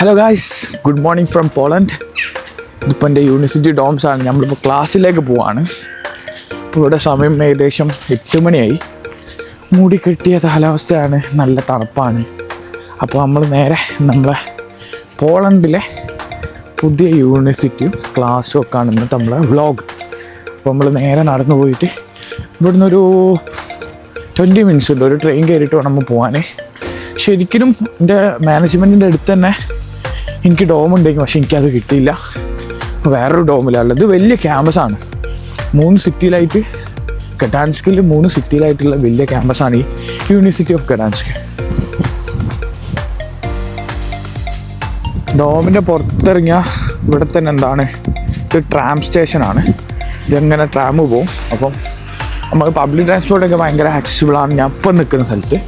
Hello guys, good morning from Poland. ഇതിപ്പോൾ എൻ്റെ university Doms ആണ്. നമ്മളിപ്പോൾ ക്ലാസ്സിലേക്ക് പോവാണ്. ഇപ്പോൾ ഇവിടെ സമയം ഏകദേശം 8 മണിയായി. മൂടി കെട്ടിയ കാലാവസ്ഥയാണ്, നല്ല തണുപ്പാണ്. അപ്പോൾ നമ്മൾ നേരെ നമ്മളെ പോളണ്ടിലെ പുതിയ യൂണിവേഴ്സിറ്റിയും ക്ലാസ്സും ഒക്കെ ആണ് ഇന്നത്തെ നമ്മളെ വ്ളോഗ്. അപ്പോൾ നമ്മൾ നേരെ നടന്നു പോയിട്ട് ഇവിടുന്ന് ഒരു 20 മിനിറ്റ്സ് ഉണ്ട്. ഒരു ട്രെയിൻ കയറിയിട്ട് വേണം നമ്മൾ പോകാൻ. ശരിക്കും എൻ്റെ മാനേജ്മെൻറ്റിൻ്റെ അടുത്ത് തന്നെ എനിക്ക് ഡോം ഉണ്ടെങ്കിൽ, പക്ഷെ എനിക്കത് കിട്ടിയില്ല. വേറൊരു ഡോമിലാണ്. ഇത് വലിയ ക്യാമ്പസാണ്. 3 സിറ്റിയിലായിട്ട് ഗഡാൻസ്കിൽ 3 സിറ്റിയിലായിട്ടുള്ള വലിയ ക്യാമ്പസാണ് ഈ യൂണിവേഴ്സിറ്റി ഓഫ് ഗഡാൻസ്ക്. ഡോമിൻ്റെ പുറത്തിറങ്ങിയാൽ ഇവിടെ തന്നെ എന്താണ്, ഇത് ട്രാം സ്റ്റേഷനാണ്. ഇതെങ്ങനെ ട്രാം പോവും. അപ്പം നമുക്ക് പബ്ലിക് ട്രാൻസ്പോർട്ടൊക്കെ ഭയങ്കര ആക്സസിബിളാണ്. ഞാൻ ഇപ്പം നിൽക്കുന്ന സ്ഥലത്ത്.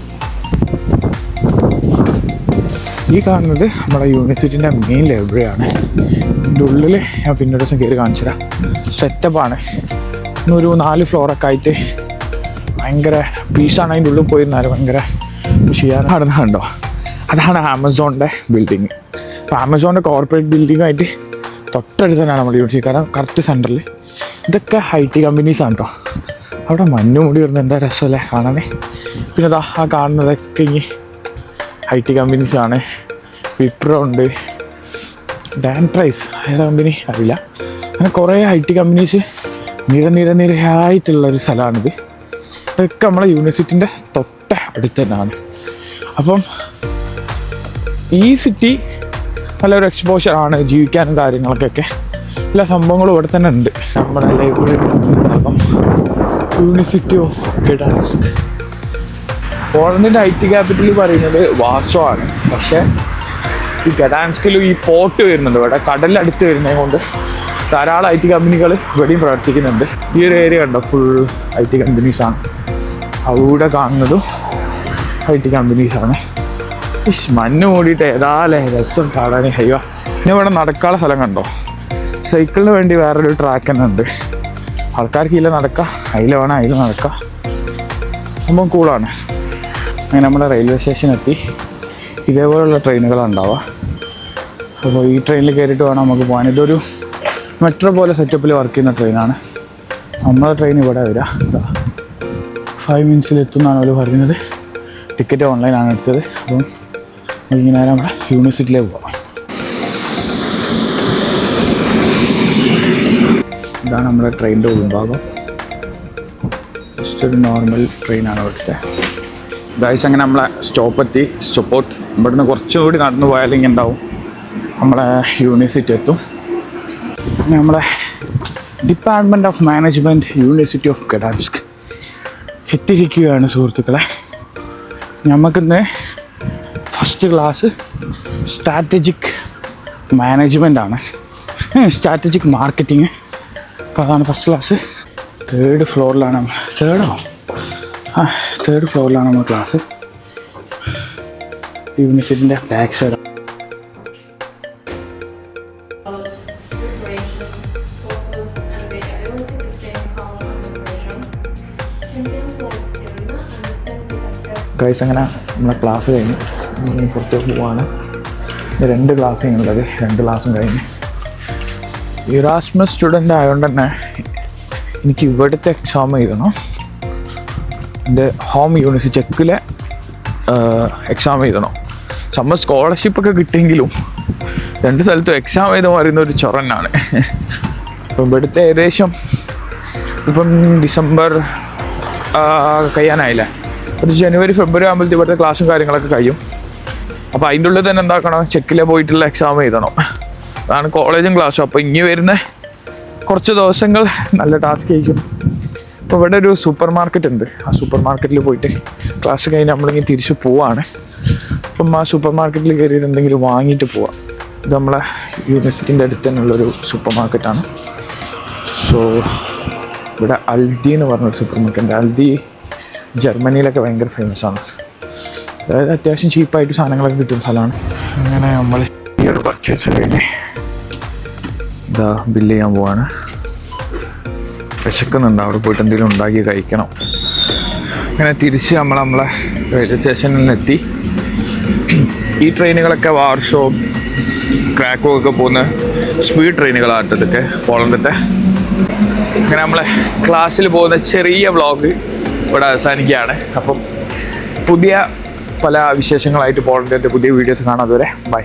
ഈ കാണുന്നത് നമ്മുടെ യൂണിവേഴ്സിറ്റിൻ്റെ മെയിൻ ലൈബ്രറിയാണ്. ഇതിൻ്റെ ഉള്ളിൽ ഞാൻ പിന്നെ ഒരു ദിവസം കയറി കാണിച്ചു തരാം. സെറ്റപ്പാണ്. ഇന്നൊരു 4 ഫ്ലോറൊക്കെ ആയിട്ട് ഭയങ്കര പീസാണ്. അതിൻ്റെ ഉള്ളിൽ പോയിരുന്നാലും ഭയങ്കര ചെയ്യാൻ നടന്നുണ്ടോ. അതാണ് ആമസോണിൻ്റെ ബിൽഡിങ്. അപ്പോൾ ആമസോണിൻ്റെ കോർപ്പറേറ്റ് ബിൽഡിങ്ങായിട്ട് തൊട്ടടുത്ത് തന്നെയാണ് നമ്മുടെ യൂണിവേഴ്സിറ്റി. കാരണം കറക്റ്റ് സെൻറ്ററിൽ. ഇതൊക്കെ IT കമ്പനീസാണ് കേട്ടോ. അവിടെ മഞ്ഞ് മൂടി വരുന്നത് എന്താ രസമല്ലേ കാണാൻ. പിന്നെ അതാ ആ കാണുന്നതൊക്കെ ഈ IT കമ്പനീസാണ്. വിപ്രോ ഉണ്ട്, ഡാൻപ്രൈസ് ഏതാ കമ്പനി അറിയില്ല. അങ്ങനെ കുറേ IT കമ്പനീസ് നിരയായിട്ടുള്ളൊരു സ്ഥലമാണിത്. ഇതൊക്കെ നമ്മളെ യൂണിവേഴ്സിറ്റിൻ്റെ തൊട്ട അടുത്ത് തന്നെയാണ്. അപ്പം ഈ സിറ്റി നല്ലൊരു എക്സ്പോഷറാണ് ജീവിക്കാനും കാര്യങ്ങൾക്കൊക്കെ. എല്ലാ സംഭവങ്ങളും ഇവിടെ തന്നെ ഉണ്ട്. നമ്മുടെ ലൈബ്രറി ഭാഗം യൂണിവേഴ്സിറ്റി ഓഫ് ഗഡാൻസ്ക്. പോളണ്ടിൻ്റെ IT ക്യാപിറ്റൽ പറയുന്നത് വാർസോ ആണ്. പക്ഷേ ഈ ഗഡാൻസ്കിലും ഈ പോർട്ട് വരുന്നുണ്ട്. ഇവിടെ കടലിനടുത്ത് വരുന്നത് കൊണ്ട് ധാരാളം IT കമ്പനികൾ ഇവിടെയും പ്രവർത്തിക്കുന്നുണ്ട്. ഈ ഒരു ഏരിയ കണ്ടോ, ഫുൾ IT കമ്പനീസാണ്. അവിടെ കാണുന്നതും IT കമ്പനീസാണ്. മഞ്ഞ് മൂടിയിട്ട് ഏതായാലേ രസം കാണാൻ. അയ്യോ, പിന്നെ ഇവിടെ നടക്കാനുള്ള സ്ഥലം കണ്ടോ. സൈക്കിളിന് വേണ്ടി വേറൊരു ട്രാക്ക് തന്നെ ഉണ്ട്. ആൾക്കാർക്ക് ഇതിൽ നടക്കാം, അതിൽ വേണം അതിൽ നടക്കാം. സംഭവം കൂളാണ്. അങ്ങനെ നമ്മുടെ റെയിൽവേ സ്റ്റേഷനെത്തി. ഇതേപോലെയുള്ള ട്രെയിനുകളാണ് ഉണ്ടാവുക. അപ്പോൾ ഈ ട്രെയിനിൽ കയറിയിട്ട് വേണം നമുക്ക് പോകാൻ. ഇതൊരു മെട്രോ പോലെ സെറ്റപ്പിൽ വർക്ക് ചെയ്യുന്ന ട്രെയിനാണ്. നമ്മളെ ട്രെയിൻ ഇവിടെ വരിക 5 മിനിറ്റ്സിൽ എത്തുമെന്നാണ് അവർ പറയുന്നത്. ടിക്കറ്റ് ഓൺലൈനാണ് എടുത്തത്. അപ്പം ഇങ്ങനെ നമ്മുടെ യൂണിവേഴ്സിറ്റിയിലേക്ക് പോകാം. ഇതാണ് നമ്മുടെ ട്രെയിനിൻ്റെ ഉൾഭാഗം. ജസ്റ്റ് ഒരു നോർമൽ ട്രെയിനാണ് ഇവിടുത്തെ. ഗൈസ്, അങ്ങനെ നമ്മളെ സ്റ്റോപ്പെത്തി. സപ്പോർട്ട് ഇവിടുന്ന് കുറച്ചുകൂടി നടന്നു പോയാലെങ്കിൽ ഉണ്ടാവും നമ്മളെ യൂണിവേഴ്സിറ്റി എത്തും. നമ്മളെ department of management university of Gdansk എത്തിയിരിക്കുകയാണ് സുഹൃത്തുക്കളെ. നമുക്കിന്ന് ഫസ്റ്റ് ക്ലാസ് സ്ട്രാറ്റജിക് മാനേജ്മെൻറ്റാണ്, സ്ട്രാറ്റജിക് മാർക്കറ്റിങ്. അപ്പോൾ അതാണ് ഫസ്റ്റ് ക്ലാസ്. 3rd ഫ്ലോറിലാണ്. 3rd ഫ്ലോറിലാണ് നമ്മൾ ക്ലാസ്. യൂണിവേഴ്സിറ്റിൻ്റെ ബാക്ക് സൈഡ്. ഗൈസ്, അങ്ങനെ നമ്മളെ ക്ലാസ് കഴിഞ്ഞ് പുറത്തേക്ക് പോവാണ്. 2 ക്ലാസ് ഉള്ളത്. 2 ക്ലാസ്സും കഴിഞ്ഞ് ഇറാസ്മസ് സ്റ്റുഡൻ്റ് ആയതുകൊണ്ട് തന്നെ എനിക്ക് ഇവിടുത്തെ എക്സാം എഴുതണം. എൻ്റെ ഹോം യൂണിവേഴ്സിറ്റി ചെക്കിലെ എക്സാം എഴുതണം. നമ്മൾ സ്കോളർഷിപ്പൊക്കെ കിട്ടിയെങ്കിലും 2 സ്ഥലത്തും എക്സാം എഴുതാൻ പറയുന്ന ഒരു ചൊറന്നാണ്. അപ്പം ഇവിടുത്തെ ഏകദേശം ഇപ്പം ഡിസംബർ കഴിയാനായില്ലേ. ഒരു ജനുവരി ഫെബ്രുവരി ആകുമ്പോഴത്തേക്ക് ഇവിടുത്തെ ക്ലാസ്സും കാര്യങ്ങളൊക്കെ കഴിയും. അപ്പോൾ അതിൻ്റെ ഉള്ളിൽ തന്നെ എന്താക്കണം, ചെക്കിലെ പോയിട്ടുള്ള എക്സാം എഴുതണം. അതാണ് കോളേജും ക്ലാസ്സും. അപ്പോൾ ഇനി വരുന്ന കുറച്ച് ദിവസങ്ങൾ നല്ല ടാസ്ക് ആയിരിക്കും. അപ്പോൾ ഇവിടെ ഒരു സൂപ്പർ മാർക്കറ്റ് ഉണ്ട്. ആ സൂപ്പർ മാർക്കറ്റിൽ പോയിട്ട് ക്ലാസ് കഴിഞ്ഞ് നമ്മളിങ്ങനെ തിരിച്ച് പോവാണ്. അപ്പം ആ സൂപ്പർ മാർക്കറ്റിൽ കയറിയിട്ട് എന്തെങ്കിലും വാങ്ങിയിട്ട് പോവാം. ഇത് നമ്മളെ യൂണിവേഴ്സിറ്റിൻ്റെ അടുത്ത് തന്നെയുള്ളൊരു സൂപ്പർ മാർക്കറ്റാണ്. സോ ഇവിടെ അൽദി എന്ന് പറഞ്ഞൊരു സൂപ്പർ മാർക്കറ്റ്. അൽദി ജർമ്മനിയിലൊക്കെ ഭയങ്കര ഫേമസ് ആണ്. അതായത് അത്യാവശ്യം ചീപ്പായിട്ട് സാധനങ്ങളൊക്കെ കിട്ടുന്ന സ്ഥലമാണ്. അങ്ങനെ നമ്മൾ ഈ ഒരു പർച്ചേസ് കഴിഞ്ഞ് ഇതാ ബില്ല് ചെയ്യാൻ പോവാണ്. വിശക്കുന്നുണ്ട്, അവിടെ പോയിട്ട് എന്തെങ്കിലും ഉണ്ടാക്കി കഴിക്കണം. അങ്ങനെ തിരിച്ച് നമ്മളെ റെയിൽവേ സ്റ്റേഷനിലെത്തി. ഈ ട്രെയിനുകളൊക്കെ വാർഷോ, ക്രാക്കോ പോകുന്ന സ്പീഡ് ട്രെയിനുകളായിട്ട് ഇതൊക്കെ പോളണ്ടിൻ്റെ. അങ്ങനെ നമ്മളെ ക്ലാസ്സിൽ പോകുന്ന ചെറിയ വ്ളോഗ് ഇവിടെ അവസാനിക്കുകയാണ്. അപ്പം പുതിയ പല വിശേഷങ്ങളായിട്ട് പോളണ്ടിൻ്റെ പുതിയ വീഡിയോസ് കാണാം. അതുവരെ ബൈ.